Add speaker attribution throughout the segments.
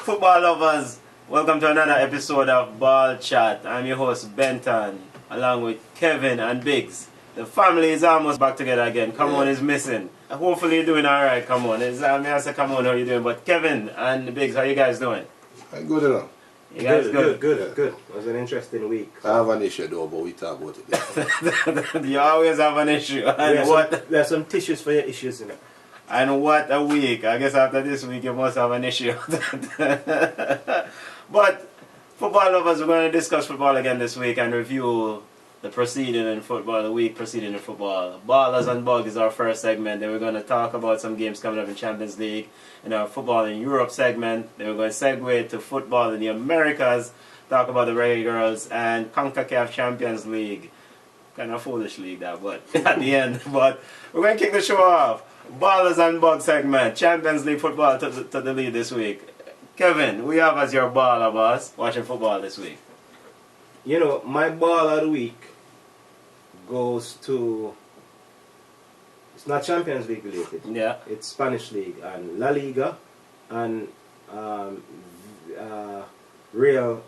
Speaker 1: Football lovers, welcome to another episode of Ball Chat. I'm your host Benton, along with Kevin and Biggs. The family is almost back together again. Come on is missing. Hopefully you're doing alright. Come on. I say come on, how you doing? But Kevin and Biggs, how you guys doing?
Speaker 2: I'm good enough.
Speaker 1: You guys good?
Speaker 3: Good. It was an interesting week.
Speaker 2: I have an issue though, but we talk about it.
Speaker 1: You always have an issue. And
Speaker 3: there's some tissues for your issues in it.
Speaker 1: And what a week. I guess after this week you must have an issue. But football lovers, we're going to discuss football again this week and review the proceeding in football, the week proceeding in football. Ballers and Bug is our first segment. Then we're going to talk about some games coming up in Champions League. In our football in Europe segment, then we're going to segue to football in the Americas, talk about the Reggae Girls and CONCACAF Champions League. Kind of foolish league that, but at the end. But we're going to kick the show off. Ballers and Bug segment, Champions League football to the lead this week. Kevin, we have as your baller boss watching football this week.
Speaker 3: You know, my ball of the week goes to... It's not Champions League related.
Speaker 1: Yeah.
Speaker 3: It's Spanish League and La Liga and Real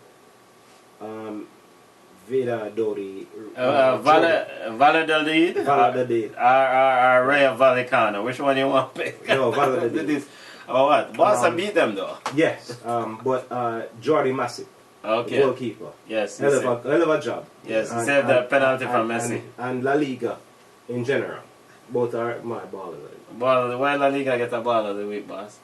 Speaker 3: Valladolid.
Speaker 1: Valladolid?
Speaker 3: Valladolid.
Speaker 1: Or Rayo Vallecano. Which one you want to pick?
Speaker 3: No, Valladolid.
Speaker 1: Oh, what? Barca beat them though.
Speaker 3: Yes, but Jordi Masip,
Speaker 1: Okay.
Speaker 3: goalkeeper.
Speaker 1: Yes.
Speaker 3: Hell of a job.
Speaker 1: Yes, he saved the penalty from Messi.
Speaker 3: And La Liga in general. Both are my ballers.
Speaker 1: Why La Liga get a ball of the week, boss?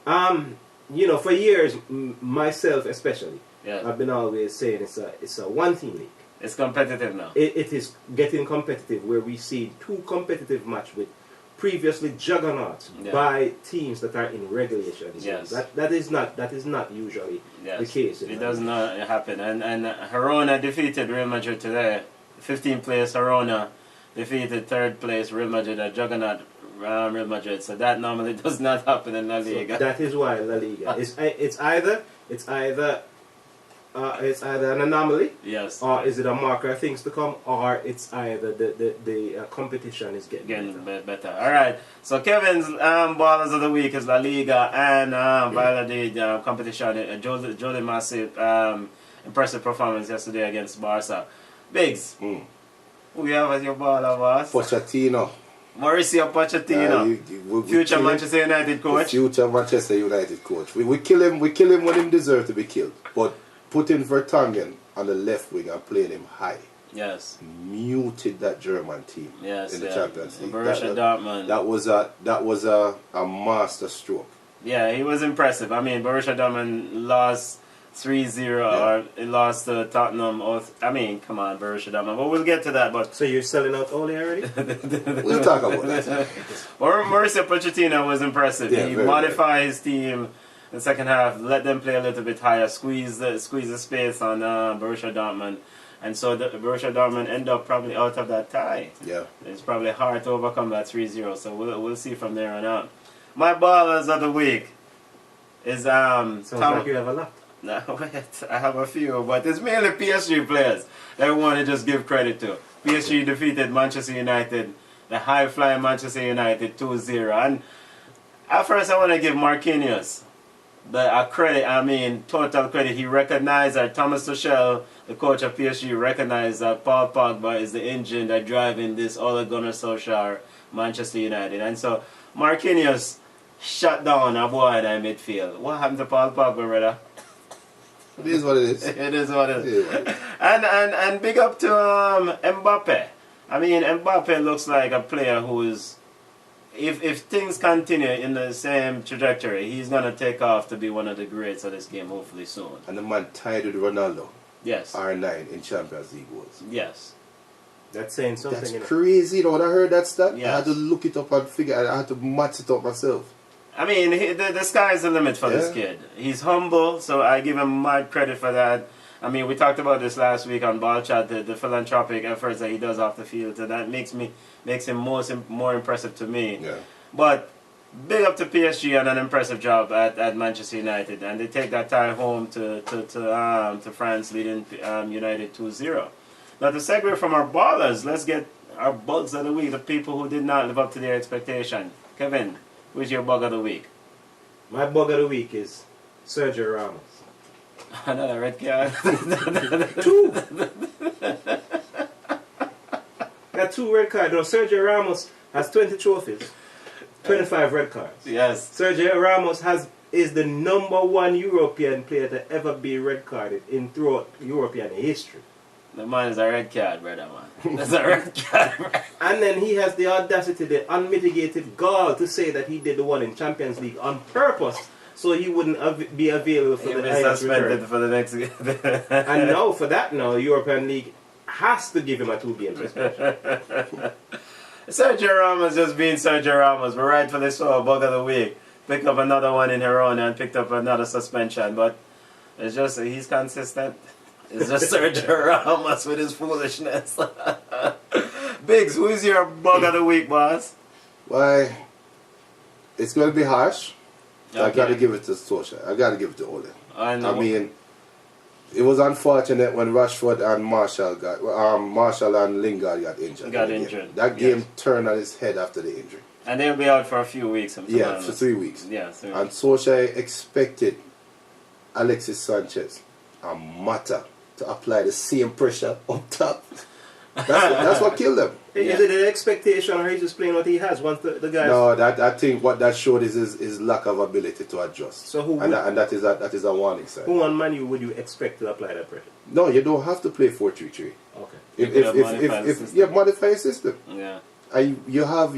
Speaker 3: You know, for years, myself especially,
Speaker 1: Yeah.
Speaker 3: I've been always saying it's a one-team league.
Speaker 1: It's competitive now.
Speaker 3: It is getting competitive, where we see two competitive match with previously juggernauts by teams that are in relegation.
Speaker 1: Yes.
Speaker 3: That is not usually the case.
Speaker 1: It does not happen. And Girona defeated Real Madrid today. 15th place Girona defeated 3rd place Real Madrid, a juggernaut Real Madrid. So that normally does not happen in La Liga.
Speaker 3: So that is why La Liga it's either an anomaly,
Speaker 1: yes,
Speaker 3: or is it a marker of things to come, or it's either the competition is getting
Speaker 1: better. All right. So Kevin's ballers of the week is La Liga and Valladolid competition. Jordi Masip, impressive performance yesterday against Barca. Biggs, who you have as your baller, boss?
Speaker 2: Pochettino.
Speaker 1: Mauricio Pochettino, future Manchester United coach.
Speaker 2: Future Manchester United coach. We kill him when he deserves to be killed. But putting Vertonghen on the left wing and playing him high.
Speaker 1: Yes.
Speaker 2: Muted that German team in the Champions League.
Speaker 1: Borussia Dortmund.
Speaker 2: That was a master stroke.
Speaker 1: Yeah, he was impressive. I mean, Borussia Dortmund lost 3-0 or it lost to Tottenham. Come on, Borussia Dortmund. But we'll get to that. But
Speaker 3: so you're selling out Ole already?
Speaker 2: We'll talk about that.
Speaker 1: Mauricio Pochettino was impressive.
Speaker 2: Yeah,
Speaker 1: he
Speaker 2: very,
Speaker 1: modified his team in the second half, let them play a little bit higher, squeeze the space on Borussia Dortmund. And so Borussia Dortmund end up probably out of that tie.
Speaker 2: Yeah.
Speaker 1: It's probably hard to overcome that 3-0. So we'll see from there on out. My ballers of the week is
Speaker 3: Sounds like you have a lot.
Speaker 1: No, wait, I have a few, but it's mainly PSG players that I want to just give credit to. PSG defeated Manchester United, the high-flying Manchester United 2-0. And at first I want to give Marquinhos total credit. He recognized that Thomas Tuchel, the coach of PSG, recognized that Paul Pogba is the engine that driving this Ole Gunnar Solskjaer Manchester United. And so Marquinhos shut down a boy in midfield. What happened to Paul Pogba, brother?
Speaker 2: It is what it is.
Speaker 1: It is what it is. And big up to Mbappe. I mean, Mbappe looks like a player who is, if things continue in the same trajectory, he's going to take off to be one of the greats of this game, hopefully soon.
Speaker 2: And the man tied with Ronaldo.
Speaker 1: Yes.
Speaker 2: R9 in Champions League goals.
Speaker 1: Yes.
Speaker 3: That's saying something.
Speaker 2: That's crazy, though. When I heard that stat,
Speaker 1: yes.
Speaker 2: I had to look it up and figure. I had to match it up myself.
Speaker 1: I mean, the sky's the limit for this kid. He's humble, so I give him mad credit for that. I mean, we talked about this last week on Ball Chat, the philanthropic efforts that he does off the field, so that makes him more impressive to me.
Speaker 2: Yeah.
Speaker 1: But big up to PSG on an impressive job at Manchester United, and they take that tie home to France, leading United 2-0. Now, to segue from our ballers, let's get our bugs of the week, the people who did not live up to their expectation. Kevin, who's your bug of the week?
Speaker 3: My bug of the week is Sergio Ramos.
Speaker 1: Another red card.
Speaker 3: 2. Got 2 red cards. Now, Sergio Ramos has 20 trophies, 25 red cards.
Speaker 1: Yes.
Speaker 3: Sergio Ramos is the #1 European player to ever be red carded throughout European history.
Speaker 1: The man is a red card, brother, man. That's a red card.
Speaker 3: And then he has the audacity, the unmitigated gall to say that he did the one in Champions League on purpose so he wouldn't be available for
Speaker 1: He
Speaker 3: the
Speaker 1: was
Speaker 3: Ajax
Speaker 1: suspended
Speaker 3: return.
Speaker 1: for the next game.
Speaker 3: And now, for that now, European League has to give him a 2-game suspension.
Speaker 1: Sergio Ramos just being Sergio Ramos. We're right for this show, bug of the week. Picked up another one in Hirona and picked up another suspension, but it's just, he's consistent. It's just Sergio Ramos with his foolishness. Biggs, who's your bug of the week, boss?
Speaker 2: Why, it's going to be harsh. I
Speaker 1: Okay.
Speaker 2: got to give it to Solskjaer. I got to give it to Ole.
Speaker 1: I
Speaker 2: I mean, it was unfortunate when Rashford and Marshall and Lingard got injured.
Speaker 1: Got
Speaker 2: in the
Speaker 1: injured,
Speaker 2: game. That game
Speaker 1: yes.
Speaker 2: turned on its head after the injury.
Speaker 1: and they'll be out for a few weeks.
Speaker 2: Yeah, for 3 weeks.
Speaker 1: Yeah, 3
Speaker 2: And
Speaker 1: weeks.
Speaker 2: Solskjaer expected Alexis Sanchez and Mata to apply the same pressure up top. That's what killed them.
Speaker 3: Is it an expectation or he's just playing what he has once the guys...
Speaker 2: No, I think what that showed is his lack of ability to adjust.
Speaker 3: So who
Speaker 2: and,
Speaker 3: would-
Speaker 2: that is a warning sign.
Speaker 3: Who on Man U would you expect to apply that pressure?
Speaker 2: No, you don't have to play 4-3-3.
Speaker 3: Okay.
Speaker 1: You could have modified the
Speaker 2: If
Speaker 1: system.
Speaker 2: you have modified the system,
Speaker 1: Yeah.
Speaker 2: and you have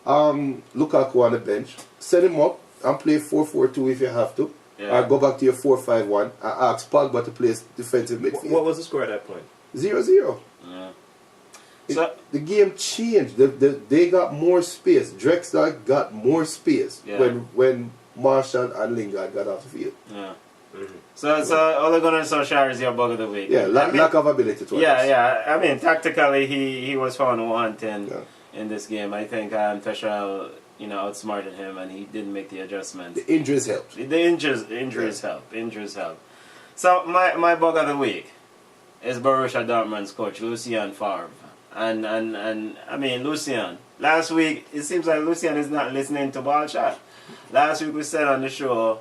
Speaker 2: Lukaku on the bench, set him up and play 4-4-2 if you have to,
Speaker 1: Yeah.
Speaker 2: or go back to your 4-5-1 and ask Pogba to play defensive midfield.
Speaker 3: What was the score at that point?
Speaker 2: 0-0.
Speaker 1: Yeah.
Speaker 2: It-
Speaker 1: So-
Speaker 2: the game changed. They got more space. Drexler got more space
Speaker 1: Yeah.
Speaker 2: when Marshall and Lingard got off the field.
Speaker 1: Yeah.
Speaker 3: Mm-hmm.
Speaker 1: So Ole Gunnar Solskjaer is your bug of the week.
Speaker 2: Yeah,
Speaker 1: I mean,
Speaker 2: lack of ability to
Speaker 1: Yeah,
Speaker 2: adjust.
Speaker 1: yeah. I mean, tactically, he was found wanting
Speaker 2: Yeah.
Speaker 1: in this game. I think Tuchel, outsmarted him, and he didn't make the adjustments.
Speaker 2: The injuries helped.
Speaker 1: The injuries help. Injuries help. So my bug of the week is Borussia Dortmund's coach, Lucien Favre. And I mean, Lucien. Last week, it seems like Lucien is not listening to ball shot. Last week we said on the show,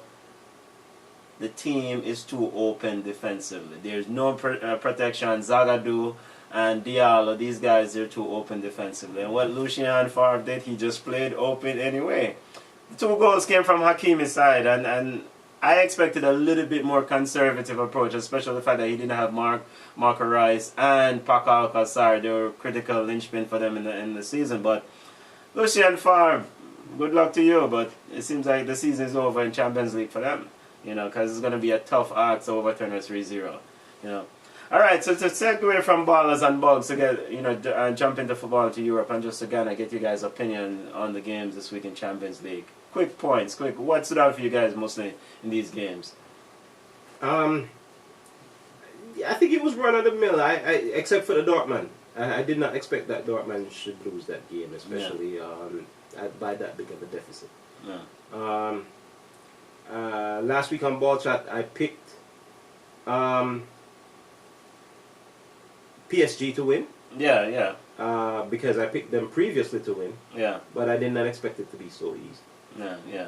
Speaker 1: the team is too open defensively. There's no protection. Zagadou and Diallo, these guys, they're too open defensively. And what Lucien Favre did, he just played open anyway. The 2 goals came from Hakimi's side, and I expected a little bit more conservative approach, especially the fact that he didn't have Marco Rice and Paco Alcácer. They were critical linchpin for them in the season. But Lucien Favre, good luck to you, but it seems like the season is over in Champions League for them. Because it's going to be a tough act to overturn a 3-0. All right, so to segue from ballers and bugs to get, and jump into football to Europe and just to kind of get you guys' opinion on the games this week in Champions League. Quick points, what stood out for you guys mostly in these games?
Speaker 3: I think it was run of the mill. Except for the Dortmund. I did not expect that Dortmund should lose that game, especially by that big of a deficit.
Speaker 1: Yeah.
Speaker 3: Last week on Ball Chat, I picked PSG to win.
Speaker 1: Yeah.
Speaker 3: Because I picked them previously to win,
Speaker 1: Yeah.
Speaker 3: but I did not expect it to be so easy.
Speaker 1: Yeah.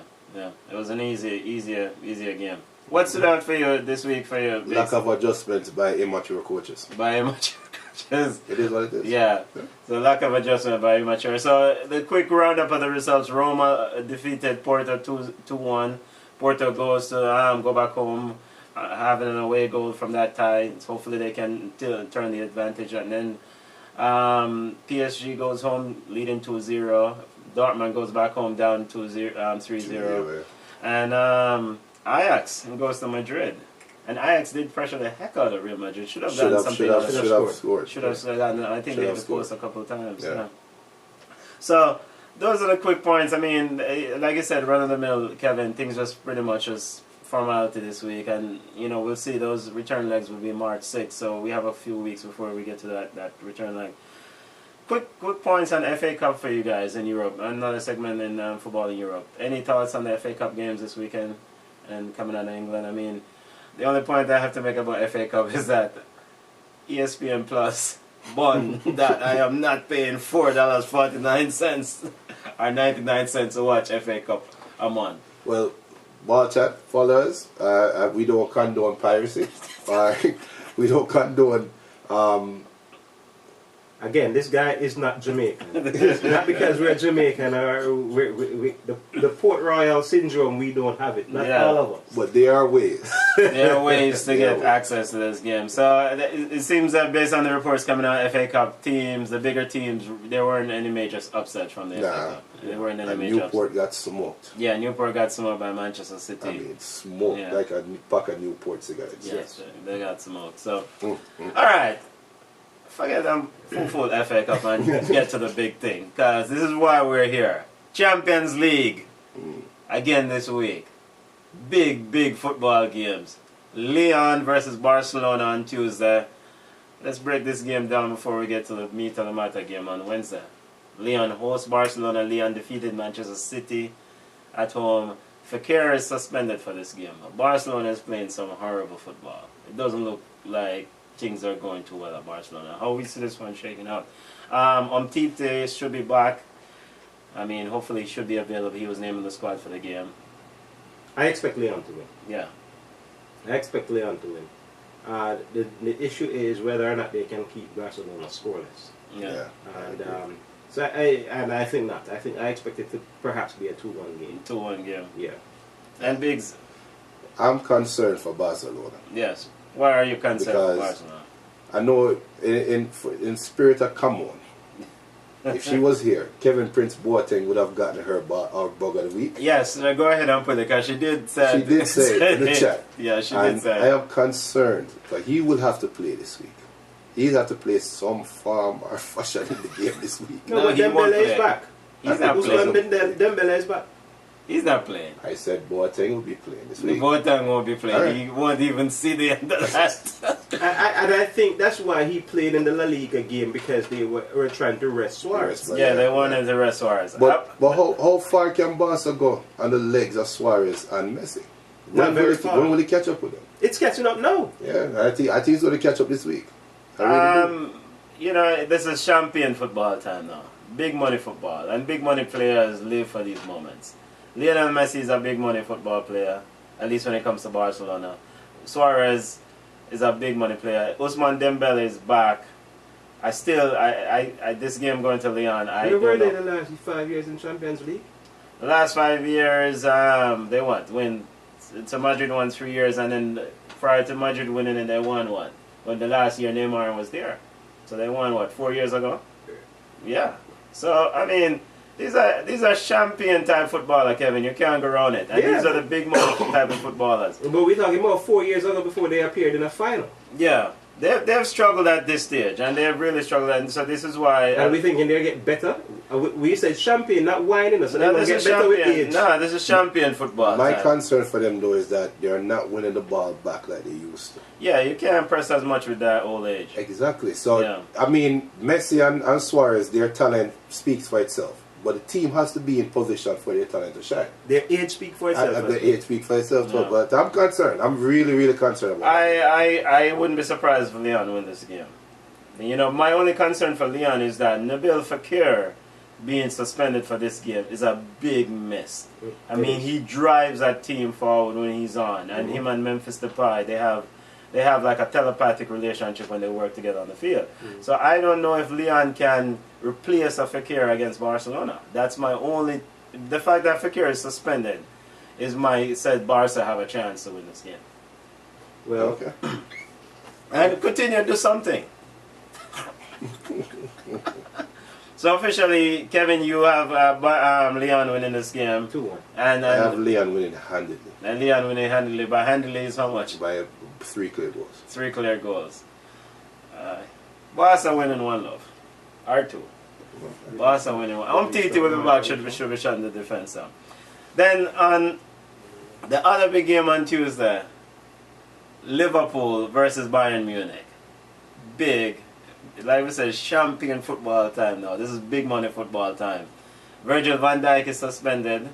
Speaker 1: It was an easier game. What stood out for you this week for you?
Speaker 2: Lack of adjustments by immature coaches.
Speaker 1: By immature coaches.
Speaker 2: It is what it is.
Speaker 1: Yeah. So lack of adjustment by immature. So the quick roundup of the results: Roma defeated Porto 2-1. Porto goes to go back home, having an away goal from that tie. So hopefully they can turn the advantage, and then PSG goes home leading 2-0. Dortmund goes back home down 3-0. And Ajax goes to Madrid. And Ajax did pressure the heck out of Real Madrid. Should have done something else.
Speaker 2: Should have scored.
Speaker 1: Should have gotten. I think
Speaker 2: Should
Speaker 1: they
Speaker 2: have
Speaker 1: hit the post
Speaker 2: scored.
Speaker 1: a couple of times.
Speaker 2: Yeah.
Speaker 1: Yeah. So those are the quick points. I mean, like I said, run of the mill, Kevin. Things just pretty much just formality this week, and we'll see. Those return legs will be March 6th. So we have a few weeks before we get to that return leg. Quick points on FA Cup for you guys in Europe. Another segment in football in Europe. Any thoughts on the FA Cup games this weekend and coming out of England? I mean, the only point I have to make about FA Cup is that ESPN Plus won that I am not paying $4.49 or 99 cents to watch FA Cup a month.
Speaker 2: Well, Ball chat, followers. We don't condone piracy. We don't condone.
Speaker 3: Again, this guy is not Jamaican. Not because we're Jamaican or the Port Royal syndrome, we don't have it. Not all of us.
Speaker 2: But there are ways.
Speaker 1: There are ways to get access to this game. So it seems that based on the reports coming out, FA Cup teams, the bigger teams, there weren't any major upsets from the FA Cup. There weren't any major
Speaker 2: Newport
Speaker 1: upsets.
Speaker 2: got smoked.
Speaker 1: Yeah, Newport got smoked by Manchester City.
Speaker 2: I mean, smoked like a pack of Newport cigarettes.
Speaker 1: Yes, they got smoked. So, all right. Forget them full FA Cup and get to the big thing. Because this is why we're here. Champions League. Again this week. Big football games. Lyon versus Barcelona on Tuesday. Let's break this game down before we get to the meat of the matter game on Wednesday. Lyon hosts Barcelona. Lyon defeated Manchester City at home. Fekir is suspended for this game. Barcelona is playing some horrible football. It doesn't look like things are going too well at Barcelona. How we see this one shaking out? Umtiti should be back. I mean, hopefully he should be available. He was named in the squad for the game.
Speaker 3: I expect Leon to win.
Speaker 1: Yeah.
Speaker 3: I expect Leon to win. The issue is whether or not they can keep Barcelona scoreless.
Speaker 1: Yeah.
Speaker 3: And I think not. I expect it to perhaps be a 2-1 game.
Speaker 1: 2-1 game.
Speaker 3: Yeah.
Speaker 1: And Biggs.
Speaker 2: I'm concerned for Barcelona.
Speaker 1: Yes. Why are you concerned for
Speaker 2: Because
Speaker 1: Barcelona?
Speaker 2: I know in spirit of come on. If she was here, Kevin Prince Boateng would have gotten her our bug of the week.
Speaker 1: Yes, go ahead and put it because she did say.
Speaker 2: She did say it in the chat.
Speaker 1: Yeah, she
Speaker 2: and
Speaker 1: did say.
Speaker 2: I am concerned that he will have to play this week. He'll have to play some form or fashion in the game this week.
Speaker 3: No, but
Speaker 1: he won't
Speaker 3: Dembele is
Speaker 1: play.
Speaker 3: back.
Speaker 1: He's not playing.
Speaker 3: Dembele is back.
Speaker 1: He's not playing.
Speaker 2: I said Boateng will be playing this week.
Speaker 1: Boateng won't be playing.
Speaker 2: Right.
Speaker 1: He won't even see the end of that.
Speaker 3: And I think that's why he played in the La Liga game, because they were trying to rest Suarez.
Speaker 1: Yeah, they wanted to rest Suarez.
Speaker 2: But how far can Barca go on the legs of Suarez and Messi?
Speaker 3: Not very far.
Speaker 2: When will he catch up with them?
Speaker 3: It's catching up now.
Speaker 2: Yeah, I think he's going to catch up this week. I really do.
Speaker 1: You know, this is champion football time now. Big money football. And big money players live for these moments. Lionel Messi is a big money football player, at least when it comes to Barcelona. Suarez is a big money player. Ousmane Dembele is back. This game going to Lyon.
Speaker 3: Where were they the last 5 years in Champions League?
Speaker 1: The last 5 years, they win. So Madrid won 3 years, and then prior to Madrid winning it, they won one. But the last year Neymar was there. So they won, 4 years ago? Yeah. So, I mean, these are champion type footballer, Kevin. You can't go around it. And these are the big money type of footballers.
Speaker 3: But we're talking about 4 years ago before they appeared in a final.
Speaker 1: Yeah. They've struggled at this stage, and they've really struggled. And so this is why...
Speaker 3: And we thinking they'll get better? We said champion, not whining us. So
Speaker 1: no,
Speaker 3: they're going to get better with age.
Speaker 1: No, this is champion football.
Speaker 2: My concern for them, though, is that they're not winning the ball back like they used to.
Speaker 1: Yeah, you can't press as much with that old age.
Speaker 2: Exactly. So, I mean, Messi and Suarez, their talent speaks for itself. But the team has to be in position for their talent to shine.
Speaker 3: Their age speaks for itself.
Speaker 2: Their age speaks for itself, too. But I'm concerned. I'm really concerned about it.
Speaker 1: I wouldn't be surprised if Lyon win this game. You know, my only concern for Lyon is that Nabil Fekir being suspended for this game is a big miss. I mean, he drives that team forward when he's on. And him and Memphis Depay, they have like a telepathic relationship when they work together on the field. So I don't know if Lyon can replace a Fekir against Barcelona. That's my only... The fact that Fekir is suspended said Barca have a chance to win this game.
Speaker 3: Well,
Speaker 2: okay.
Speaker 1: And continue to do something. So officially, Kevin, you have Lyon winning this game.
Speaker 3: 2-1.
Speaker 2: I have Lyon winning handedly.
Speaker 1: And Lyon winning handily. By handily is how much?
Speaker 2: By 3 clear goals.
Speaker 1: 3 clear goals. Barca winning 1-0. R2. Barca winning 1. Umtiti will be back, should be shut in the defense now. Then on the other big game on Tuesday, Liverpool versus Bayern Munich. Big. Like we said, champion football time now. This is big money football time. Virgil van Dijk is suspended.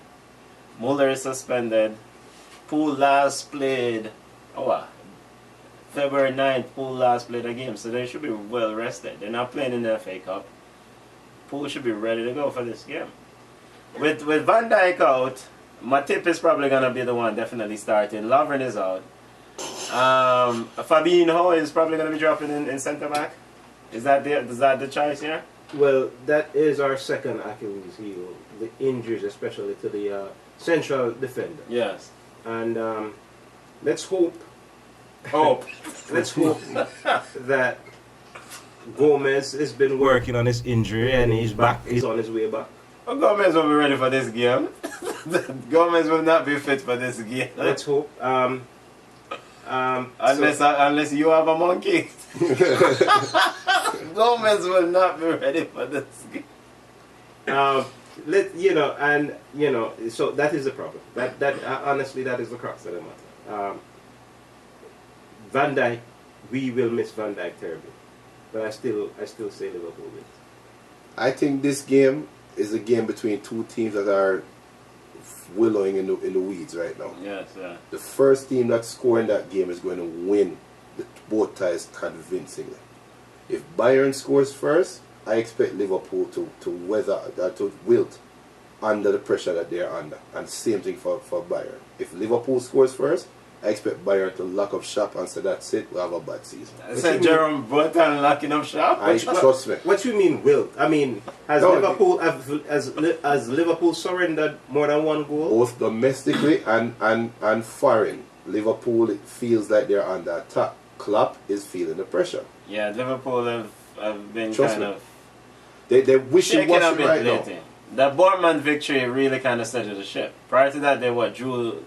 Speaker 1: Muller is suspended. Poole last played February 9th. Poole last played a game, so they should be well rested. They're not playing in the FA Cup. Poole should be ready to go for this game. With Van Dijk out My tip is probably gonna be the one definitely starting. Lovren is out. Fabinho is probably gonna be dropping in centre back. Is that the choice here?
Speaker 3: Well, that is our second Achilles heel. The injuries, especially to the central defender.
Speaker 1: Yes.
Speaker 3: And let's hope.
Speaker 1: Hope.
Speaker 3: Let's hope that Gomez has been working on his injury and he's back. He's on his way back.
Speaker 1: Well, Gomez will be ready for this game. Gomez will not be fit for this game.
Speaker 3: Let's hope.
Speaker 1: Unless you have a monkey. Gomez will not be ready for this game.
Speaker 3: So that is the problem. That honestly, that is the crux of the matter. Van Dijk, we will miss Van Dijk terribly, but I still say Liverpool wins.
Speaker 2: I think this game is a game between two teams that are willowing in the weeds right now.
Speaker 1: Yes, yeah.
Speaker 2: The first team that scoring that game is going to win both ties convincingly. If Bayern scores first, I expect Liverpool to wilt under the pressure that they're under. And same thing for Bayern. If Liverpool scores first, I expect Bayern to lock up shop and say that's it, we'll have a bad season.
Speaker 1: I said Jerome Boateng locking up shop.
Speaker 2: Trust me.
Speaker 3: What you mean wilt? I mean, has Liverpool surrendered more than one goal?
Speaker 2: Both domestically and foreign, Liverpool, it feels like they're under attack. Klopp is feeling the pressure.
Speaker 1: Yeah, Liverpool have been
Speaker 2: Trust
Speaker 1: kind
Speaker 2: me.
Speaker 1: of
Speaker 2: They're wishy-washy
Speaker 1: shaking a bit
Speaker 2: right
Speaker 1: lately.
Speaker 2: now.
Speaker 1: The Bournemouth victory really kind of steadied the ship. Prior to that, they drew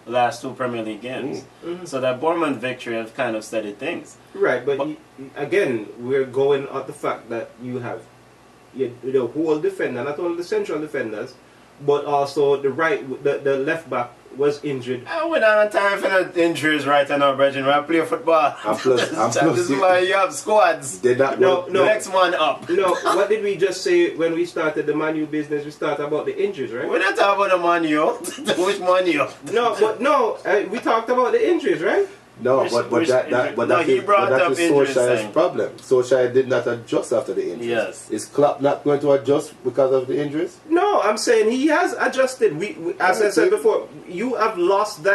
Speaker 1: last two Premier League games.
Speaker 3: Mm-hmm.
Speaker 1: So that Bournemouth victory have kind of steadied things.
Speaker 3: Right, but again, we're going at the fact that you have the whole defender, not only the central defenders, but also the left back was injured.
Speaker 1: We don't have time for the injuries right now, Brethren. We play football.
Speaker 2: And plus,
Speaker 1: This is why you have squads.
Speaker 2: No.
Speaker 1: Next one up.
Speaker 3: No, what did we just say when we started the Man U business? We started about the injuries, right?
Speaker 1: We're not talking about the Man U. Which Man U?
Speaker 3: We talked about the injuries, right?
Speaker 2: No,
Speaker 1: He
Speaker 2: but
Speaker 1: brought
Speaker 2: that
Speaker 1: up
Speaker 2: is
Speaker 1: injuries
Speaker 2: Solskjaer's
Speaker 1: thing.
Speaker 2: problem. Solskjaer did not adjust after the injuries.
Speaker 1: Yes.
Speaker 2: Is Klopp not going to adjust because of the injuries?
Speaker 3: No, I'm saying he has adjusted. We as I said before, you have lost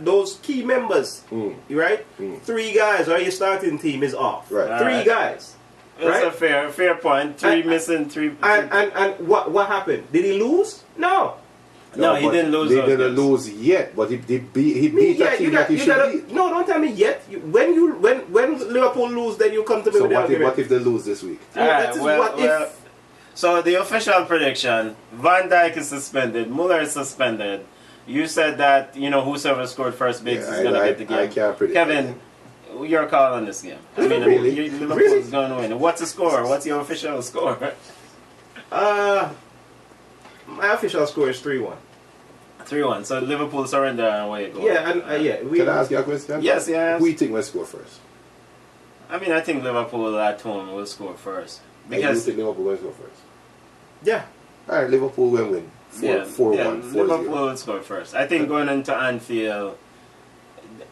Speaker 3: those key members, right? 3 guys, or your starting team is off.
Speaker 2: Right.
Speaker 3: 3 guys.
Speaker 1: That's
Speaker 3: Right?
Speaker 1: a fair point. Three missing, three.
Speaker 3: And what happened? Did he lose? No.
Speaker 1: No, he
Speaker 2: but
Speaker 1: didn't lose
Speaker 2: He
Speaker 1: those
Speaker 2: didn't
Speaker 1: games.
Speaker 2: lose yet, but he beat a team that he should beat.
Speaker 3: No, don't tell me yet. When Liverpool lose, then you come to me
Speaker 2: So
Speaker 3: with the
Speaker 2: what
Speaker 3: argument.
Speaker 2: if they lose this week?
Speaker 3: That is what if.
Speaker 1: So the official prediction: Van Dijk is suspended, Muller is suspended. You said that whoever scored first bigs is gonna get the game.
Speaker 2: I can't predict.
Speaker 1: Kevin, your call on this game. I mean,
Speaker 2: Really?
Speaker 1: Liverpool
Speaker 3: Really?
Speaker 1: is going to win. What's the score? What's your official score?
Speaker 3: My official score is 3-1.
Speaker 1: 3-1. So Liverpool surrender and away goal.
Speaker 3: Yeah, and
Speaker 2: Can I ask you a question?
Speaker 1: Yes, yes.
Speaker 2: Who do you think will score first?
Speaker 1: I mean, I think Liverpool at home will score first
Speaker 2: And you
Speaker 1: because
Speaker 2: think Liverpool will score first?
Speaker 3: Yeah.
Speaker 2: All right, Liverpool will win. 4-1, 4-0.
Speaker 1: Liverpool will score first. I think going into Anfield,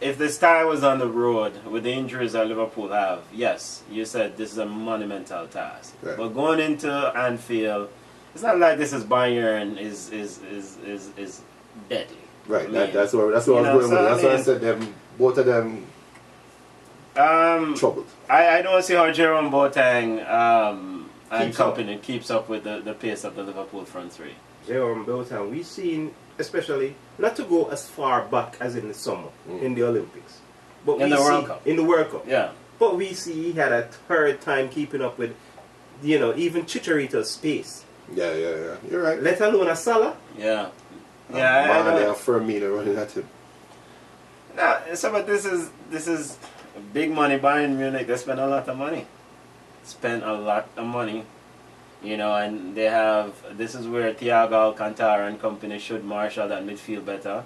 Speaker 1: if this tie was on the road with the injuries that Liverpool have, yes, you said this is a monumental task.
Speaker 2: Right.
Speaker 1: But going into Anfield, it's not like this is Bayern is deadly.
Speaker 2: Right,
Speaker 1: I mean,
Speaker 2: that's what I was going with. That's why I said them. Both of them troubled.
Speaker 1: I don't see how Jerome Boateng and
Speaker 3: Keeps up.
Speaker 1: company keeps up with the pace of the Liverpool front three.
Speaker 3: Jerome Boateng, we've seen, especially, not to go as far back as in the summer, in the Olympics. But
Speaker 1: In the World Cup.
Speaker 3: In the World Cup.
Speaker 1: Yeah.
Speaker 3: But we see he had a hard time keeping up with, even Chicharito's pace.
Speaker 2: Yeah. You're right.
Speaker 3: Let alone a Salah.
Speaker 1: Yeah.
Speaker 2: Mane
Speaker 1: Yeah.
Speaker 2: and Firmino running at him.
Speaker 1: But this is big money. Bayern Munich, they spend a lot of money. And they have. This is where Thiago Alcantara and company should marshal that midfield better.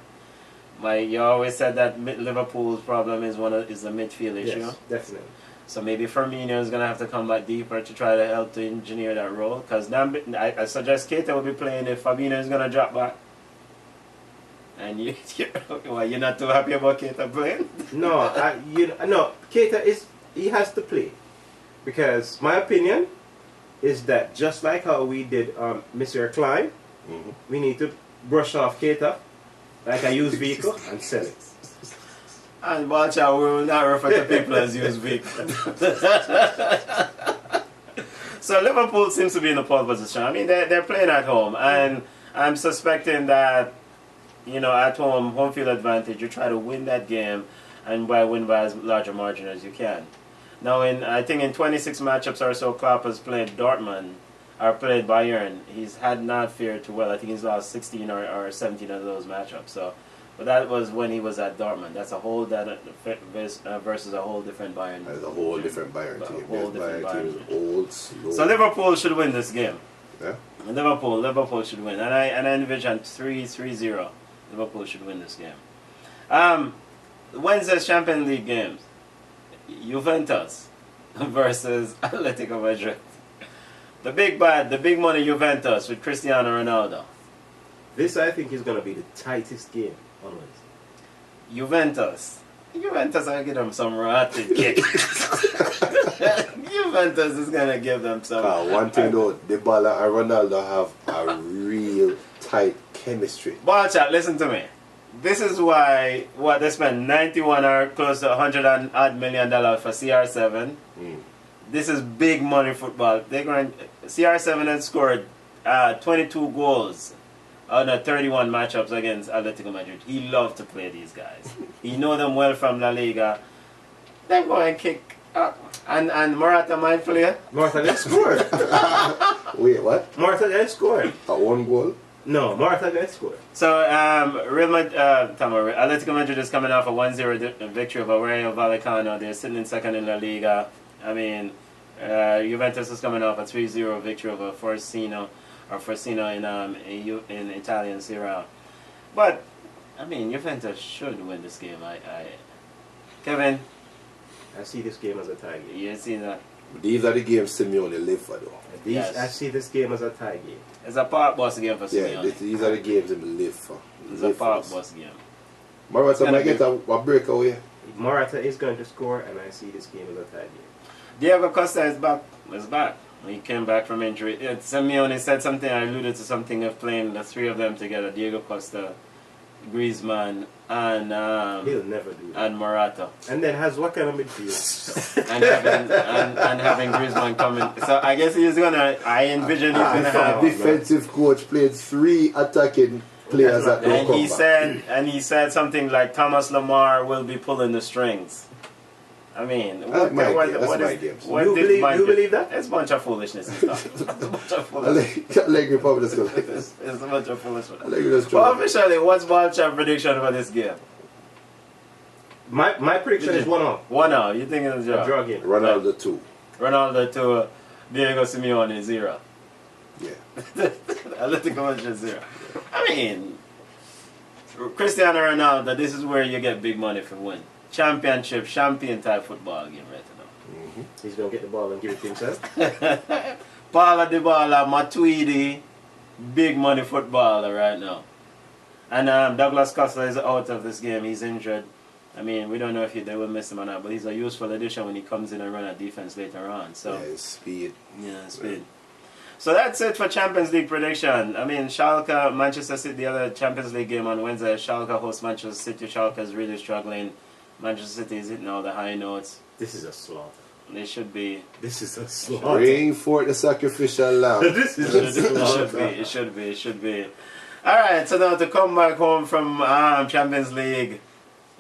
Speaker 1: You always said that Liverpool's problem is the midfield issue.
Speaker 3: Yes, definitely.
Speaker 1: So maybe Firmino is gonna have to come back deeper to try to help to engineer that role. Because I suggest Keita will be playing if Fabinho is gonna drop back. And you're not too happy about Keita playing?
Speaker 3: No, Keita he has to play, because my opinion is that just like how we did Mr. Klein, we need to brush off Keita like a used vehicle and sell it.
Speaker 1: And watch out, we will not refer to people as used vehicles. So Liverpool seems to be in the pole position. I mean, they're playing at home, and I'm suspecting that, you know, at home field advantage, you try to win that game and win by as large a margin as you can. Now, I think in 26 matchups or so, Klopp has played Dortmund or played Bayern. He's had not fared too well. I think he's lost 16 or 17 of those matchups. So, but that was when he was at Dortmund. That's a whole versus a whole different Bayern.
Speaker 2: That's a whole different Bayern team. This Bayern team is old, slow.
Speaker 1: So Liverpool should win this game.
Speaker 2: Yeah.
Speaker 1: Liverpool should win, and I envision 3-0. Liverpool should win this game. Wednesday's Champions League games: Juventus versus Atletico Madrid. The big money Juventus with Cristiano Ronaldo.
Speaker 3: This, I think, is going to be the tightest game on Wednesday.
Speaker 1: Juventus, I give them some rotten kick. Juventus is going to give them some.
Speaker 2: One thing though, Dybala and Ronaldo have a real tight chemistry.
Speaker 1: Ball chat, listen to me. This is why they spent 91 or close to $100 million for CR7. This is big money football. CR7 had scored 22 goals on 31 matchups against Atletico Madrid. He loved to play these guys. He know them well from La Liga. They go and kick up. And Morata might play.
Speaker 3: Morata didn't score.
Speaker 2: Wait, what?
Speaker 3: Morata didn't score.
Speaker 2: At one goal?
Speaker 3: No, Morata didn't score.
Speaker 1: So, Atletico Madrid is coming off a 1-0 victory over Rayo Vallecano. They're sitting in second in La Liga. I mean, Juventus is coming off a 3-0 victory over Forcino in Italian Serie A. But, I mean, Juventus should win this game. Kevin?
Speaker 3: I see this game as a tie game.
Speaker 1: You see that?
Speaker 2: These are the games Simeone live for though.
Speaker 1: Yes.
Speaker 3: I see this game as a tie game.
Speaker 1: It's a park bus game for Simeone.
Speaker 2: Yeah, these are the games he live for.
Speaker 1: It's a park bus game.
Speaker 2: Morata might get a breakaway.
Speaker 3: Morata is going to score, and I see this game as a tie game.
Speaker 1: Diego Costa is back. He came back from injury. Simeone said something, I alluded to something of playing the three of them together. Diego Costa, Griezmann, and
Speaker 3: he'll never do that.
Speaker 1: And Morata.
Speaker 3: And then has what kind of midfield?
Speaker 1: and having Griezmann coming. So I guess I envision he's gonna have
Speaker 2: defensive coach played 3 attacking players that don't
Speaker 1: and
Speaker 2: come
Speaker 1: he
Speaker 2: back.
Speaker 1: said something like Thomas Lamar will be pulling the strings. I mean,
Speaker 2: that's my game.
Speaker 3: You believe that?
Speaker 1: It's a bunch of foolishness and stuff. It's a bunch of foolishness.
Speaker 2: Allegri probably just go like this.
Speaker 1: It's a bunch of foolishness.
Speaker 2: Well,
Speaker 1: officially, what's Balch's prediction for this game?
Speaker 3: My prediction is 1-0.
Speaker 1: 1-0. You think it's a draw?
Speaker 3: A draw game.
Speaker 2: Ronaldo 2.
Speaker 1: Ronaldo 2. Diego Simeone 0.
Speaker 2: Yeah.
Speaker 1: Atletico Madrid 0. I mean, Cristiano Ronaldo, this is where you get big money for win. Champion type football game right now.
Speaker 2: Mm-hmm.
Speaker 3: He's going to get the ball and give it to himself.
Speaker 1: Paulo Dybala, Matuidi, big money footballer right now. And Douglas Costa is out of this game. He's injured. I mean, we don't know if they will miss him or not, but he's a useful addition when he comes in and run a defense later on. So
Speaker 2: yeah, speed.
Speaker 1: Yeah, speed. So that's it for Champions League prediction. I mean, Schalke, Manchester City, the other Champions League game on Wednesday. Schalke hosts Manchester City. Schalke is really struggling. Manchester City is hitting all the high notes.
Speaker 3: This is a slaughter.
Speaker 1: They should be.
Speaker 3: This is a slaughter.
Speaker 2: Bring forth the sacrificial lamb.
Speaker 3: This is a slaughter.
Speaker 1: It should be. Alright, so now to come back home from Champions League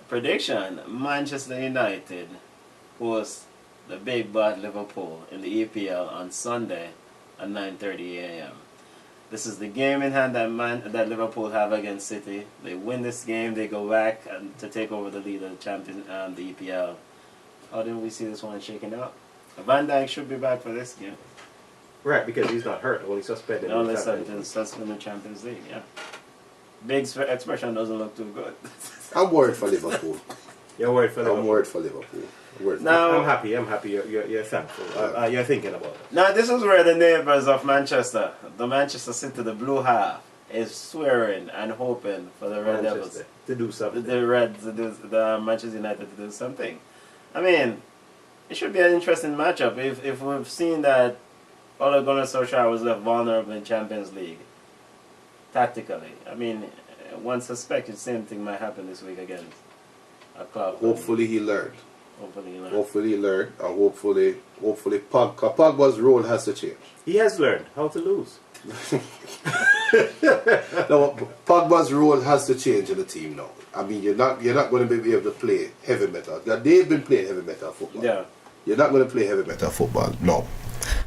Speaker 1: prediction, Manchester United hosts the big bad Liverpool in the EPL on Sunday at 9:30 a.m. This is the game in hand that Liverpool have against City. They win this game, they go back to take over the lead of the EPL. How did we see this one shaking out? Van Dijk should be back for this game.
Speaker 3: Right, because he's not hurt, only suspended.
Speaker 1: Only suspended in the Champions League, yeah. Big expression doesn't look too good.
Speaker 2: I'm worried for Liverpool.
Speaker 3: You're worried for Liverpool?
Speaker 2: I'm worried for Liverpool.
Speaker 1: Now,
Speaker 3: I'm happy. You're thankful. You're thinking about it.
Speaker 1: Now, this is where the neighbours of Manchester, the Manchester City, the blue half, is swearing and hoping for the Red Devils
Speaker 3: to do something.
Speaker 1: The Manchester United to do something. I mean, it should be an interesting matchup. If we've seen that Ole Gunnar Solskjaer was left vulnerable in Champions League, tactically. I mean, one suspected the same thing might happen this week against a club.
Speaker 2: Hopefully he learned.
Speaker 1: Hopefully he learned.
Speaker 2: Hopefully he learned, and hopefully Pogba's role has to change.
Speaker 3: He has learned how to lose.
Speaker 2: No, Pogba's role has to change in the team now. I mean, you're not going to be able to play heavy metal. They've been playing heavy metal football.
Speaker 1: Yeah.
Speaker 2: You're not going to play heavy metal football. No.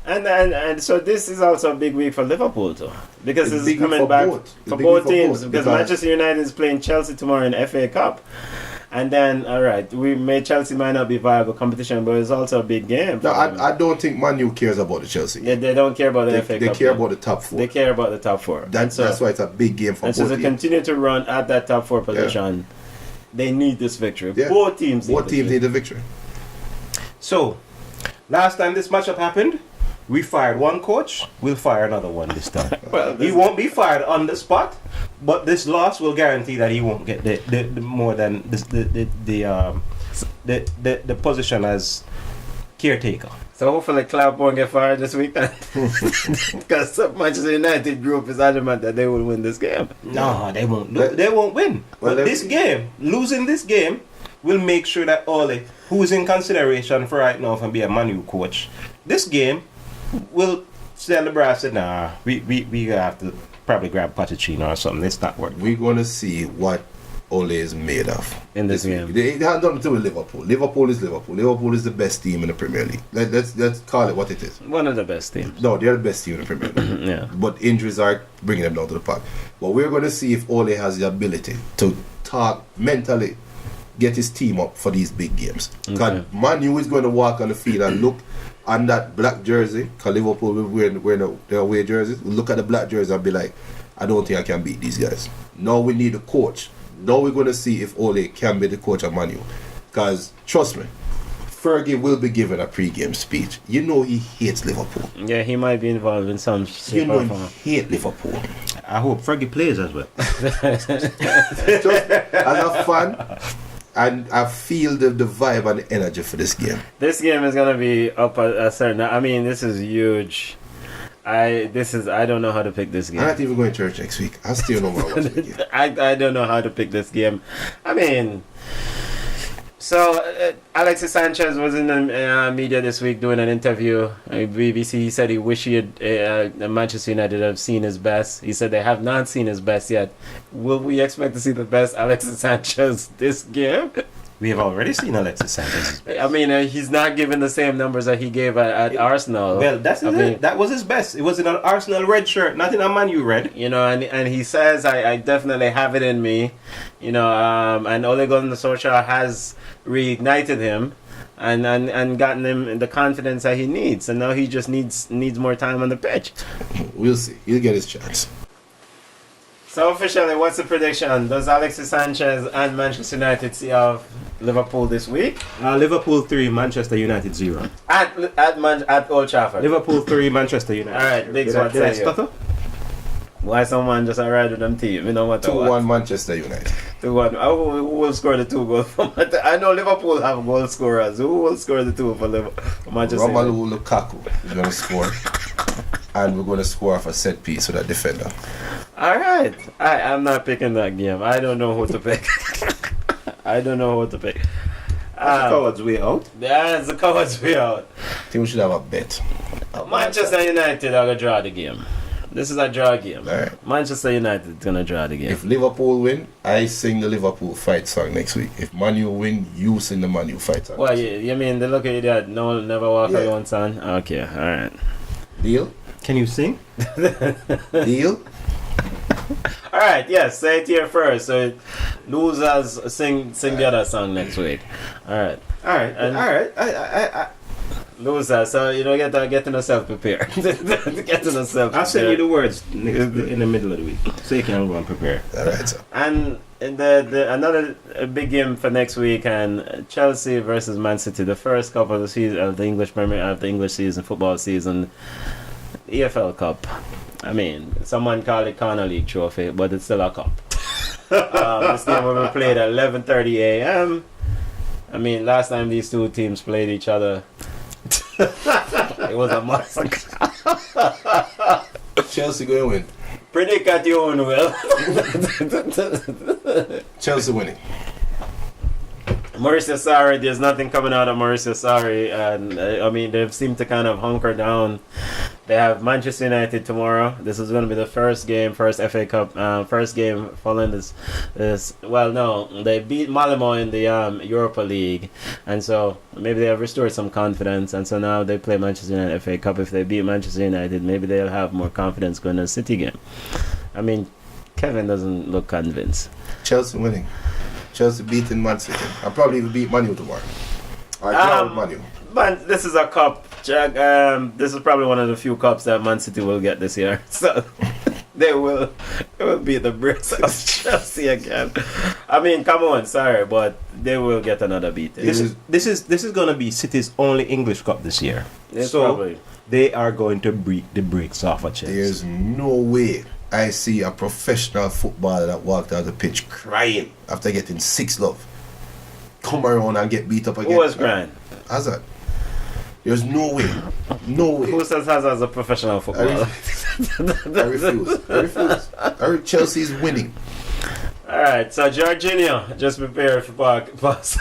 Speaker 1: And so this is also a big week for Liverpool too, because
Speaker 2: It's
Speaker 1: this is
Speaker 2: big week
Speaker 1: coming
Speaker 2: for
Speaker 1: back
Speaker 2: both. It's
Speaker 1: for
Speaker 2: big
Speaker 1: both
Speaker 2: week for
Speaker 1: teams
Speaker 2: both,
Speaker 1: because
Speaker 2: because-
Speaker 1: Manchester United is playing Chelsea tomorrow in the FA Cup, and then Chelsea might not be viable competition, but it's also a big game.
Speaker 2: No,
Speaker 1: for them.
Speaker 2: I don't think Man U cares about the Chelsea.
Speaker 1: Yeah, they don't care about the FA
Speaker 2: They
Speaker 1: Cup.
Speaker 2: care
Speaker 1: no.
Speaker 2: about the top four.
Speaker 1: They care about the top four.
Speaker 2: That's why it's a big game for
Speaker 1: and
Speaker 2: both
Speaker 1: so they
Speaker 2: teams.
Speaker 1: continue to run at that top four position. They need this victory.
Speaker 2: Yeah.
Speaker 1: Both teams.
Speaker 2: Both teams need the victory.
Speaker 3: So, last time this matchup happened, we fired one coach. We'll fire another one this time.
Speaker 1: Well,
Speaker 3: He won't be fired on the spot, but this loss will guarantee that he won't get the more than the position as caretaker.
Speaker 1: So hopefully Klopp won't get fired this week then. Because Manchester United group is adamant that they will win this game.
Speaker 3: No, they won't. They won't win.
Speaker 2: Well,
Speaker 3: But this game, losing this game, will make sure that Ole, who is in consideration for right now for be a Man U coach, this game will tell the brass that nah, we have to probably grab Pochettino or something. It's not working.
Speaker 2: We're going to see what Ole is made of
Speaker 1: In this
Speaker 2: week.
Speaker 1: game.
Speaker 2: It has nothing to do with Liverpool. Liverpool is Liverpool. Liverpool is the best team in the Premier League. Let's call it what it is.
Speaker 1: One of the best teams.
Speaker 2: No, they're the best team in the Premier League.
Speaker 1: Yeah.
Speaker 2: But injuries are bringing them down to the park. But we're going to see if Ole has the ability to talk mentally, get his team up for these big games. Because
Speaker 1: Okay.
Speaker 2: Man U is going to walk on the field and look on that black jersey, because Liverpool will wear their away jerseys. We'll look at the black jersey and be like, I don't think I can beat these guys. Now we need a coach. Now we're going to see if Ole can be the coach of Man U. Because, trust me, Fergie will be giving a pre-game speech. You know he hates Liverpool.
Speaker 1: Yeah, he might be involved in some
Speaker 2: You
Speaker 1: shape
Speaker 2: know
Speaker 1: or
Speaker 2: he
Speaker 1: form.
Speaker 2: hates Liverpool.
Speaker 3: I hope Fergie plays as well.
Speaker 2: Just as a fan, and I feel the vibe and the energy for this game.
Speaker 1: This game is gonna be up a certain. I mean, this is huge. I don't know how to pick this game.
Speaker 2: I'm not even going to church next week. I'll still know what I watch the game.
Speaker 1: I don't know how to pick this game. I mean, so Alexis Sanchez was in the media this week doing an interview. BBC. He said he wished he had Manchester United have seen his best. He said they have not seen his best yet. Will we expect to see the best Alexis Sanchez this game?
Speaker 3: We have already seen Alexis Sanchez.
Speaker 1: I mean, he's not giving the same numbers that he gave at Arsenal.
Speaker 3: Well, that's
Speaker 1: I
Speaker 3: it.
Speaker 1: mean,
Speaker 3: That was his best. It was in an Arsenal red shirt, not in a Man U red.
Speaker 1: you know, and he says I definitely have it in me, you know, and Ole Gunnar Solskjaer has reignited him and gotten him the confidence that he needs, and now he just needs more time on the pitch.
Speaker 2: We'll see. He'll get his chance.
Speaker 1: So officially, what's the prediction? Does Alexis Sanchez and Manchester United see off Liverpool this week
Speaker 3: Liverpool 3, Manchester United 0.
Speaker 1: at Old Trafford?
Speaker 3: Liverpool 3, Manchester United.
Speaker 1: All right,
Speaker 3: 0.
Speaker 1: Biggs,
Speaker 3: Did I-
Speaker 1: what
Speaker 3: did I
Speaker 1: say you?
Speaker 3: stutter?
Speaker 1: Why someone just arrived with them team? You know what?
Speaker 2: 2-1 Manchester United.
Speaker 1: 2-1. Who will score the 2 goals for Manchester? I know Liverpool have goal scorers. Who will score the 2 for Manchester United?
Speaker 2: Romelu Lukaku is going to score. And we're going to score off a set piece with a defender.
Speaker 1: Alright. I'm not picking that game. I don't know who to pick. I don't know who to pick.
Speaker 3: That's the coward's way out.
Speaker 1: That's the coward's way out.
Speaker 2: I think we should have a bet.
Speaker 1: Manchester United are going to draw the game. This is a draw game.
Speaker 2: Alright.
Speaker 1: Manchester United is going to draw the game.
Speaker 2: If Liverpool win, I sing the Liverpool fight song next week. If Man U win, you sing the Man U fight song.
Speaker 1: Well, you mean the look at that? No, never walk
Speaker 2: Yeah.
Speaker 1: alone, son? Okay, alright.
Speaker 2: Deal?
Speaker 3: Can you sing?
Speaker 2: Deal?
Speaker 1: Alright, yes, say it here first. So losers sing the other song next week. Alright.
Speaker 3: Alright,
Speaker 1: And-
Speaker 3: alright. I
Speaker 1: Loser, so you know getting yourself prepared. Getting yourself
Speaker 3: I'll send you
Speaker 1: prepared.
Speaker 3: the words in the middle of the week, so you can go and prepare.
Speaker 2: Alright, sir.
Speaker 1: And another big game for next week, and Chelsea versus Man City, the first cup of the season of the English season, football season, EFL Cup. I mean, someone call it Corner League Trophy, but it's still a cup. This game will be played at 11:30 a.m. I mean, last time these two teams played each other, it was a massacre.
Speaker 2: Chelsea going to win.
Speaker 1: Predict at your own will.
Speaker 2: Chelsea winning.
Speaker 1: Mauricio Sarri, there's nothing coming out of Mauricio Sarri, and I mean they've seemed to kind of hunker down. They have Manchester United tomorrow. This is going to be the first FA Cup, first game following this. Well, no, they beat Malmo in the Europa League, and so maybe they have restored some confidence, and so now they play Manchester United FA Cup. If they beat Manchester United, maybe they'll have more confidence going to the City game. I mean, Kevin doesn't look convinced.
Speaker 2: Chelsea winning. Chelsea beating Man City. I'll probably even beat Manu tomorrow. I draw with Manu.
Speaker 1: Man, this is a cup, Jack. This is probably one of the few cups that Man City will get this year. So they will beat the bricks of Chelsea again. I mean, come on, sorry, but they will get another beating.
Speaker 3: This is gonna be City's only English cup this year. So
Speaker 1: probably.
Speaker 3: they are going to break the brakes off of Chelsea.
Speaker 2: There's no way I see a professional footballer that walked out the pitch crying after getting 6 love come around and get beat up again.
Speaker 1: Who was crying?
Speaker 2: Hazard. There's no way. No way.
Speaker 1: Who says Hazard's a professional footballer?
Speaker 2: I refuse. Chelsea's winning.
Speaker 1: Alright, so Jorginho just prepared for pass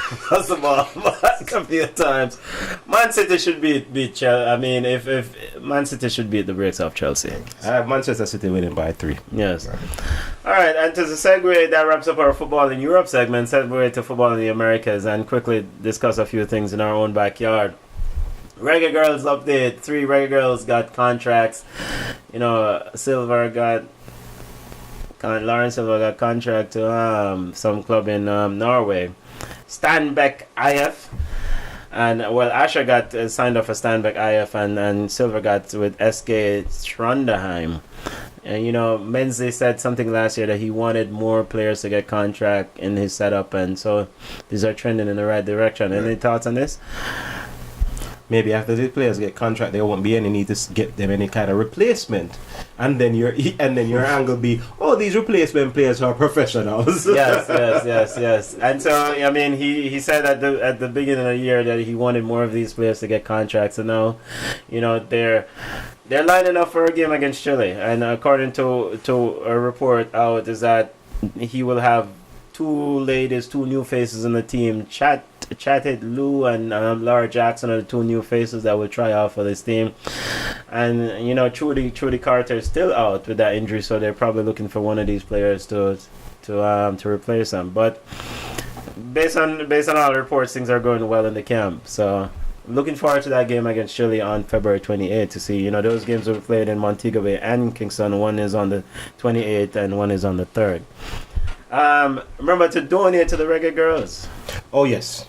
Speaker 1: the ball back a few times. Man City should beat Chelsea. I mean, if Man City should beat the brakes off Chelsea.
Speaker 3: I have Manchester City winning by 3.
Speaker 1: Yes. Alright, and to the segue, that wraps up our Football in Europe segment. Segue to Football in the Americas and quickly discuss a few things in our own backyard. Reggae Girls update. 3 Reggae Girls got contracts. You know, Lauren Silva got contract to some club in Norway. Stanbeck IF. And, well, Asher got signed off for Stanbeck IF and Silva got with SK Trondheim. And, you know, Menzies said something last year that he wanted more players to get contract in his setup. And so these are trending in the right direction. Any thoughts on this?
Speaker 3: Maybe after these players get contract, there won't be any need to get them any kind of replacement, and then your angle be, oh, these replacement players are professionals.
Speaker 1: yes. And so I mean, he said at the beginning of the year that he wanted more of these players to get contracts, and now, you know, they're lining up for a game against Chile, and according to a report out is that he will have 2 new faces in the team. Chatted Lou and Laura Jackson are the 2 new faces that will try out for this team. And, you know, Trudy Carter is still out with that injury, so they're probably looking for one of these players to replace him. But based on all the reports, things are going well in the camp. So looking forward to that game against Chile on February 28th to see, you know, those games will be played in Montego Bay and Kingston. One is on the 28th and one is on the 3rd. Remember to donate to the Reggae Girls.
Speaker 3: Oh, yes.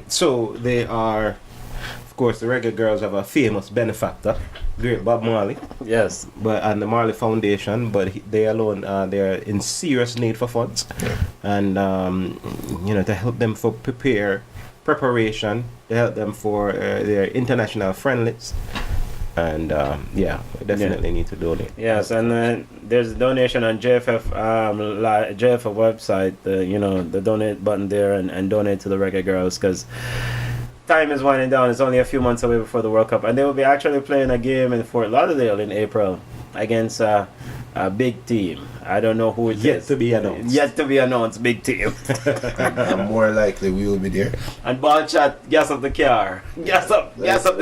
Speaker 3: So they are, of course, the Reggae Girls have a famous benefactor, great Bob Marley.
Speaker 1: Yes.
Speaker 3: And the Marley Foundation, but they alone, they are in serious need for funds.
Speaker 2: Yeah.
Speaker 3: And, you know, to help them for preparation, to help them for their international friendlies. And we definitely need to donate.
Speaker 1: Yes, and there's a donation on JFF JFF website. The donate button there, and donate to the Reggae Girls, because time is winding down. It's only a few months away before the World Cup, and they will be actually playing a game in Fort Lauderdale in April against a big team. I don't know who it is.
Speaker 3: Yet to be announced.
Speaker 1: Yet to be announced, big team.
Speaker 2: And more likely we will be there.
Speaker 1: And ball chat, gas up the car. Gas up the
Speaker 3: Gas up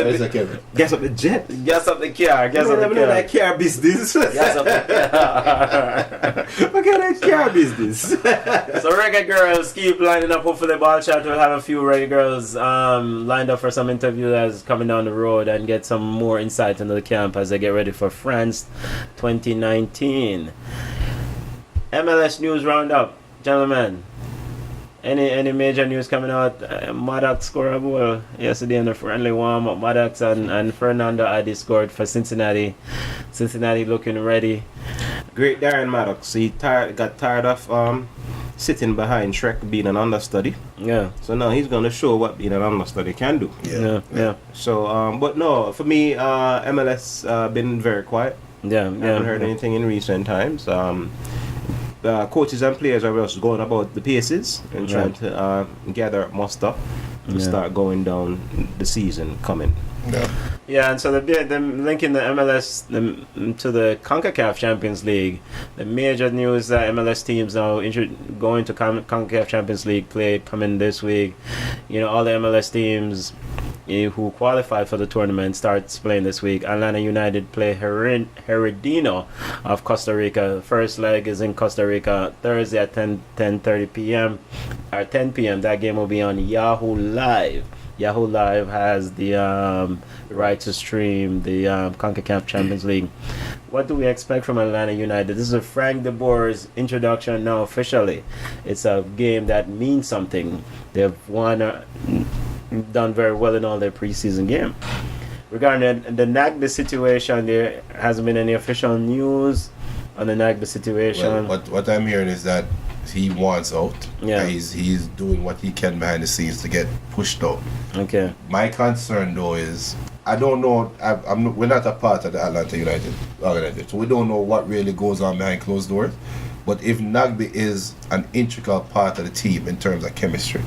Speaker 3: the jet.
Speaker 1: Gas up the car.
Speaker 3: That car business.
Speaker 1: Gas up the car.
Speaker 3: Look at that car business.
Speaker 1: So Reggae Girls keep lining up. Hopefully ball chat will have a few Reggae Girls lined up for some interviews coming down the road and get some more insight into the camp as they get ready for France 2019. MLS news roundup, gentlemen. Any major news coming out? Maddox scored a goal yesterday in the friendly warm-up. Maddox and Fernando Adi scored for Cincinnati. Cincinnati looking ready.
Speaker 3: Great Darren Maddox. He got tired of sitting behind Shrek being an understudy.
Speaker 1: Yeah.
Speaker 3: So now he's going to show what being an understudy can do.
Speaker 1: Yeah.
Speaker 3: So, but no, for me, MLS been very quiet.
Speaker 1: Yeah.
Speaker 3: I haven't heard anything in recent times. Coaches and players are just going about the paces and trying to gather more stuff to start going down the season coming.
Speaker 1: Yeah, and so they're linking the MLS to the CONCACAF Champions League. The major news that MLS teams now going to CONCACAF Champions League play coming this week. All the MLS teams who qualified for the tournament starts playing this week. Atlanta United play Heredino of Costa Rica. The first leg is in Costa Rica Thursday at 10:30 p.m. or 10 p.m. That game will be on Yahoo Live. Yahoo Live has the right to stream the CONCACAF Champions League. What do we expect from Atlanta United? This is a Frank de Boer's introduction now officially. It's a game that means something. They've done very well in all their preseason game. Regarding the Nagbe situation, there hasn't been any official news on the Nagbe situation.
Speaker 2: Well, what I'm hearing is that he wants out.
Speaker 1: Yeah.
Speaker 2: He's doing what he can behind the scenes to get pushed out.
Speaker 1: Okay.
Speaker 2: My concern though is I don't know. We're not a part of the Atlanta United organization, so we don't know what really goes on behind closed doors. But if Nagbe is an integral part of the team in terms of chemistry,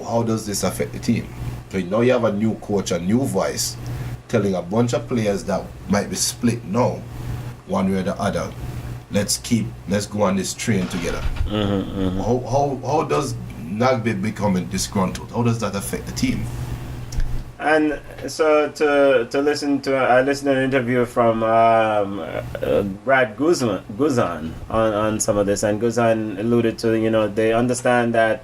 Speaker 2: how does this affect the team? So now you have a new coach, a new voice, telling a bunch of players that might be split now, one way or the other. Let's go on this train together. How does Nagbe becoming disgruntled? How does that affect the team?
Speaker 1: And so to listen to, I listened to an interview from Brad Guzan on some of this, and Guzan alluded to, they understand that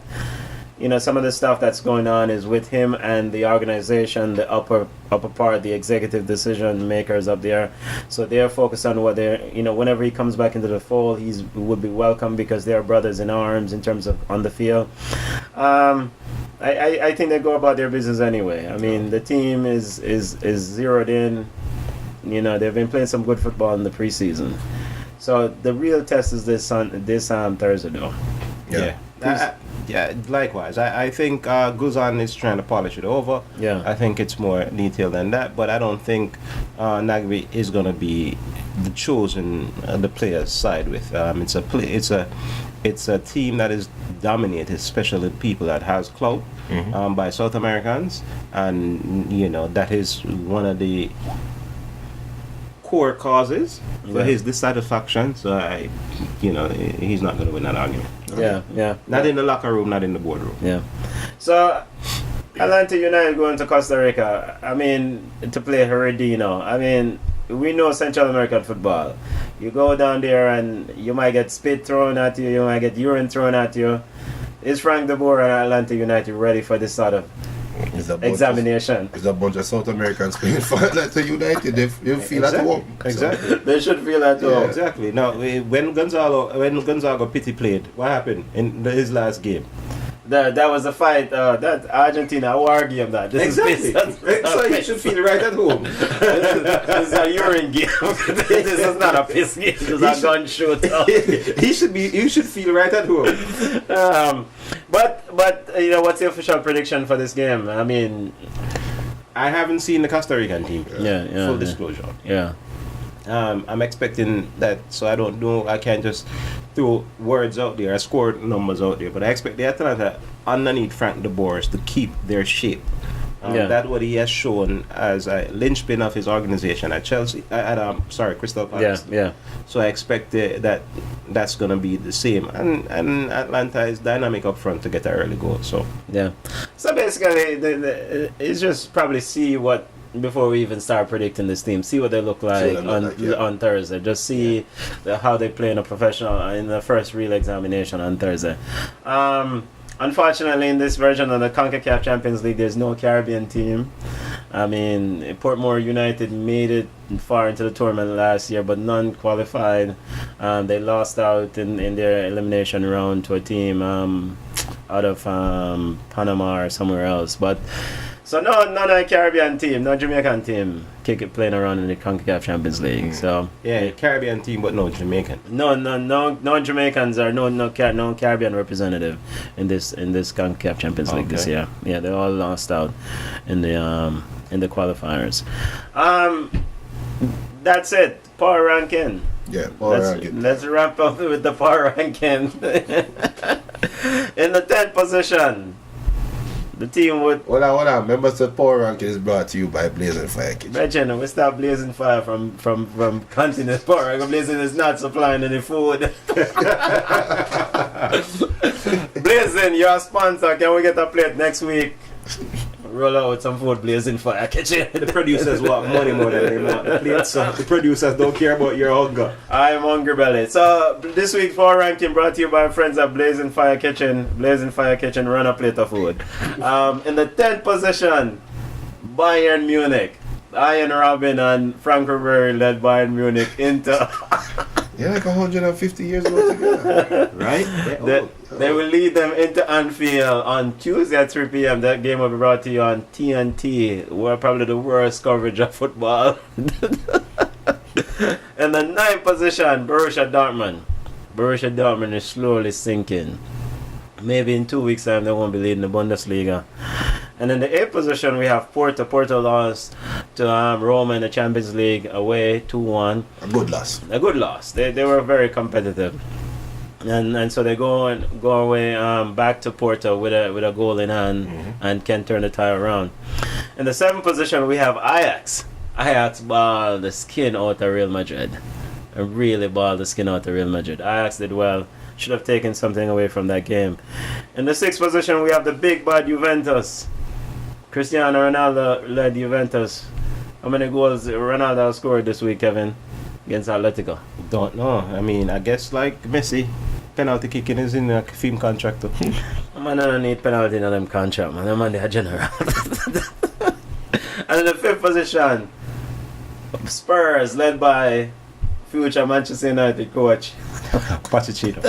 Speaker 1: some of the stuff that's going on is with him and the organization, the upper part, the executive decision makers up there. So they're focused on what they're, whenever he comes back into the fold, he would be welcome because they're brothers in arms in terms of on the field. I think they go about their business anyway. I mean, the team is zeroed in. They've been playing some good football in the preseason. So the real test is this Thursday, though.
Speaker 3: Yeah. Yeah, likewise. I think Guzan is trying to polish it over.
Speaker 1: Yeah.
Speaker 3: I think it's more detailed than that, but I don't think Nagbe is going to be the chosen the player's side with. It's a team that is dominated, especially people that has clout by South Americans, and that is one of the core causes for his dissatisfaction. So he's not going to win that argument.
Speaker 1: Yeah.
Speaker 3: Not in the locker room, not in the boardroom.
Speaker 1: Yeah. So Atlanta United going to Costa Rica. I mean, to play Heredino. I mean, we know Central American football. You go down there and you might get spit thrown at you. You might get urine thrown at you. Is Frank de Boer and Atlanta United ready for this sort of examination?
Speaker 2: There's a bunch of South Americans playing for Atlanta United. They feel at home.
Speaker 3: Exactly.
Speaker 1: They should feel at home.
Speaker 3: Yeah, exactly. Now, when Gonzalo Pitti played, what happened in his last game?
Speaker 1: That was a fight. That Argentina war game. That this
Speaker 3: exactly. So he should feel right at home.
Speaker 1: This is a urine game. This is not a piss game. This is a gun shootout.
Speaker 3: You should feel right at home.
Speaker 1: But what's the official prediction for this game? I mean,
Speaker 3: I haven't seen the Costa Rican team.
Speaker 1: Yeah.
Speaker 3: Full disclosure.
Speaker 1: Yeah.
Speaker 3: I'm expecting that, so I don't know. I can't just throw words out there. I scored numbers out there, but I expect the Atlanta underneath Frank de Boer to keep their shape. That's what he has shown as a linchpin of his organization at Chelsea. Crystal Palace.
Speaker 1: Yeah.
Speaker 3: So I expect that's gonna be the same, and Atlanta is dynamic up front to get an early goal. So
Speaker 1: yeah. So basically, it's just probably see what. Before we even start predicting this team, see what they look like on Thursday. Just see how they play in the first real examination on Thursday. Unfortunately, in this version of the CONCACAF Champions League, there's no Caribbean team. I mean, Portmore United made it far into the tournament last year, but none qualified. They lost out in their elimination round to a team out of Panama or somewhere else. But so no Caribbean team, no Jamaican team playing around in the CONCACAF Champions League. So
Speaker 3: yeah, Caribbean team, but no Jamaican.
Speaker 1: No Jamaicans or no Caribbean representative in this CONCACAF Champions League this year. Yeah, they all lost out in the qualifiers. That's it. Power ranking.
Speaker 2: Yeah, power ranking.
Speaker 1: Let's wrap up with the power ranking. In the 10th position, The team would.
Speaker 2: Hold on. Members of Power Ranking is brought to you by Blazing Fire Kitchen.
Speaker 1: Brethren, we start Blazing Fire from Continent Power. Blazing is not supplying any food. Blazing, you're a sponsor. Can we get a plate next week? Roll out some food, Blazing Fire Kitchen.
Speaker 3: The producers want money more than they want the plate, so the producers don't care about your hunger.
Speaker 1: I'm hungry belly. So this week's Power Ranking brought to you by friends at Blazing Fire Kitchen. Blazing Fire Kitchen, run a plate of food. In the 10th position, Bayern Munich. Ian Robin and Frank Ribery led Bayern Munich into...
Speaker 2: You're like 150 years old together.
Speaker 3: Right?
Speaker 1: They will lead them into Anfield on Tuesday at 3 p.m. That game will be brought to you on TNT. We're probably the worst coverage of football. In the 9th position, Borussia Dortmund. Borussia Dortmund is slowly sinking. Maybe in 2 weeks' time they won't be leading the Bundesliga. And in the 8th position we have Porto. Porto lost to Roma in the Champions League away 2-1.
Speaker 2: A good loss.
Speaker 1: A good loss. They were very competitive. And so they go away back to Porto with a goal in hand and can turn the tie around. In the 7th position we have Ajax. Ajax balled the skin out of Real Madrid. And really balled the skin out of Real Madrid. Ajax did well. Should have taken something away from that game. In the 6th position we have the big bad Juventus. Cristiano Ronaldo led Juventus. How many goals Ronaldo scored this week, Kevin, against Atletico?
Speaker 3: Don't know. I mean, I guess like Messi, penalty kicking is in a film contract too.
Speaker 1: Man, I don't need penalty in them contract, man. I'm on the general. And in the 5th position, Spurs led by future Manchester United coach
Speaker 3: Pochettino.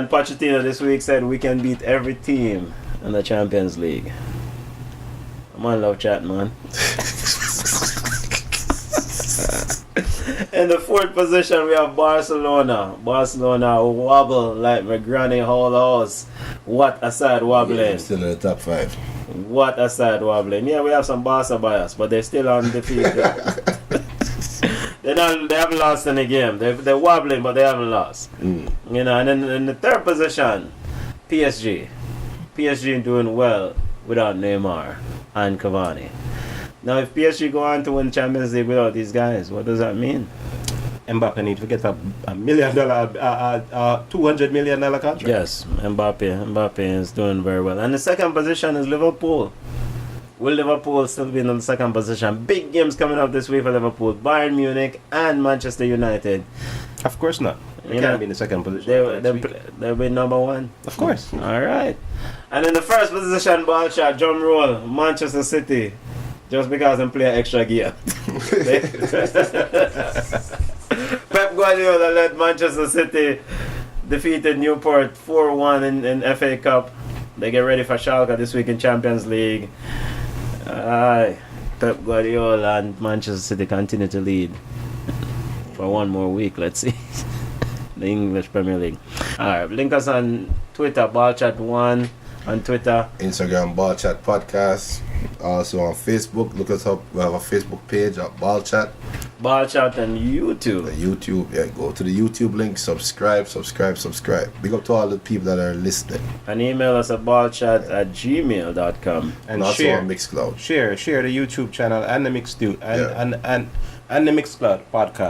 Speaker 1: And Pochettino this week said we can beat every team in the Champions League. I'm on love chat, man. In the 4th position we have Barcelona. Barcelona wobble like my granny whole house. What a sad wobbling.
Speaker 2: Yeah, still in the top 5.
Speaker 1: What a sad wobbling. Yeah, we have some Barca bias, but they're still undefeated. They haven't lost any game. They're wobbling, but they haven't lost. You know, and then in the 3rd position, PSG. PSG doing well without Neymar and Cavani. Now, if PSG go on to win Champions League without these guys, what does that mean?
Speaker 3: Mbappe need to get a $1 million, $200 million contract.
Speaker 1: Yes, Mbappe is doing very well. And the 2nd position is Liverpool. Will Liverpool still be in the 2nd position? Big games coming up this week for Liverpool. Bayern Munich and Manchester United.
Speaker 3: Of course not. They can't be in the 2nd position.
Speaker 1: They'll be number 1.
Speaker 3: Of course.
Speaker 1: All right. And in the 1st position, ball shot, drum roll, Manchester City. Just because they play extra gear. Pep Guardiola led Manchester City, defeated Newport 4-1 in FA Cup. They get ready for Schalke this week in Champions League. Pep Guardiola and Manchester City continue to lead for one more week. Let's see. The English Premier League. Alright, link us on Twitter, BallChat1 on Twitter.
Speaker 2: Instagram, BallChat Podcast. Also on Facebook, look us up. We have a Facebook page at BallChat.
Speaker 1: BallChat and YouTube.
Speaker 2: YouTube, yeah, go to the YouTube link, subscribe. Big up to all the people that are listening.
Speaker 1: And email us at ballchat@gmail.com.
Speaker 2: And also
Speaker 3: share,
Speaker 2: on Mixcloud.
Speaker 3: Share the YouTube channel and the Mixcloud and the Mixcloud podcast.